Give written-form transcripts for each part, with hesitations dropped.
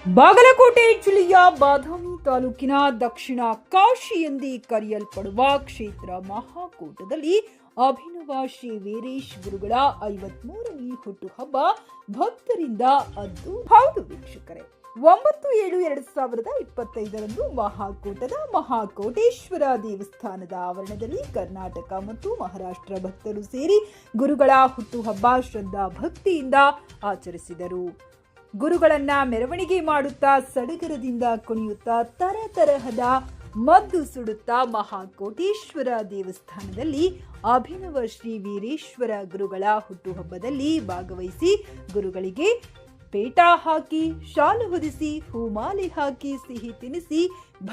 ಬಾಗಲಕೋಟೆ ಜಿಲ್ಲೆಯ ಬಾದಾಮಿ ತಾಲೂಕಿನ ದಕ್ಷಿಣ ಕಾಶಿ ಎಂದೇ ಕರೆಯಲ್ಪಡುವ ಕ್ಷೇತ್ರ ಮಹಾಕೂಟದಲ್ಲಿ ಅಭಿನವ ಶ್ರೀ ವೀರೇಶ್ ಗುರುಗಳ 53ನೇ ಹುಟ್ಟುಹಬ್ಬ ಭಕ್ತರಿಂದ ಅದ್ದು. ಹೌದು ವೀಕ್ಷಕರೇ, 9/7/2025 ಮಹಾಕೂಟದ ಮಹಾಕೋಟೇಶ್ವರ ದೇವಸ್ಥಾನದ ಆವರಣದಲ್ಲಿ ಕರ್ನಾಟಕ ಮತ್ತು ಮಹಾರಾಷ್ಟ್ರ ಭಕ್ತರು ಸೇರಿ ಗುರುಗಳ ಹುಟ್ಟುಹಬ್ಬ ಶ್ರದ್ಧಾ ಭಕ್ತಿಯಿಂದ ಆಚರಿಸಿದರು. ಗುರುಗಳನ್ನ ಮೆರವಣಿಗೆ ಮಾಡುತ್ತಾ ಸಡಗರದಿಂದ ಕುಣಿಯುತ್ತಾ ತರತರಹದ ಮದ್ದು ಸುಡುತ್ತಾ ಮಹಾಕೋಟೇಶ್ವರ ದೇವಸ್ಥಾನದಲ್ಲಿ ಅಭಿನವ ಶ್ರೀ ವೀರೇಶ್ವರ ಗುರುಗಳ ಹುಟ್ಟುಹಬ್ಬದಲ್ಲಿ ಭಾಗವಹಿಸಿ ಗುರುಗಳಿಗೆ ಪೇಟ ಹಾಕಿ, ಶಾಲು ಹೊದಿಸಿ, ಹೂಮಾಲೆ ಹಾಕಿ, ಸಿಹಿ ತಿನಿಸಿ,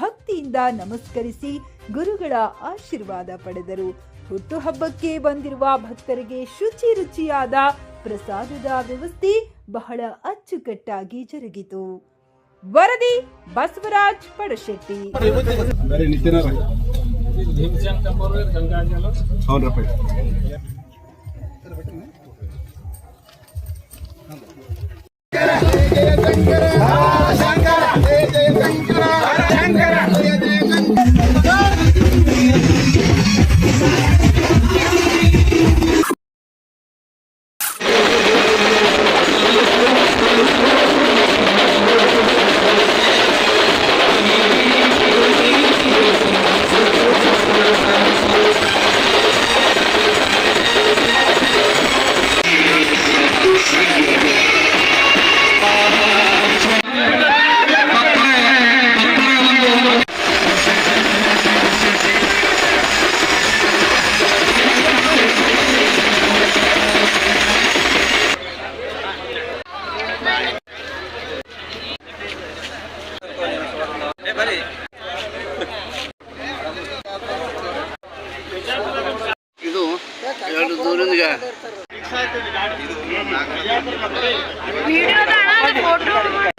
ಭಕ್ತಿಯಿಂದ ನಮಸ್ಕರಿಸಿ ಗುರುಗಳ ಆಶೀರ್ವಾದ ಪಡೆದರು. ಹುಟ್ಟುಹಬ್ಬಕ್ಕೆ ಬಂದಿರುವ ಭಕ್ತರಿಗೆ ಶುಚಿ ರುಚಿಯಾದ ಪ್ರಸಾದದ ವ್ಯವಸ್ಥೆ ಬಹಳ ಅಚ್ಚುಕಟ್ಟಾಗಿ ಜರುಗಿತು. ವರದಿ ಬಸವರಾಜ್ ಪಡಶೆಟ್ಟಿ. ಇದು ಎರಡು ದೂರಿಂದ ಫೋಟೋ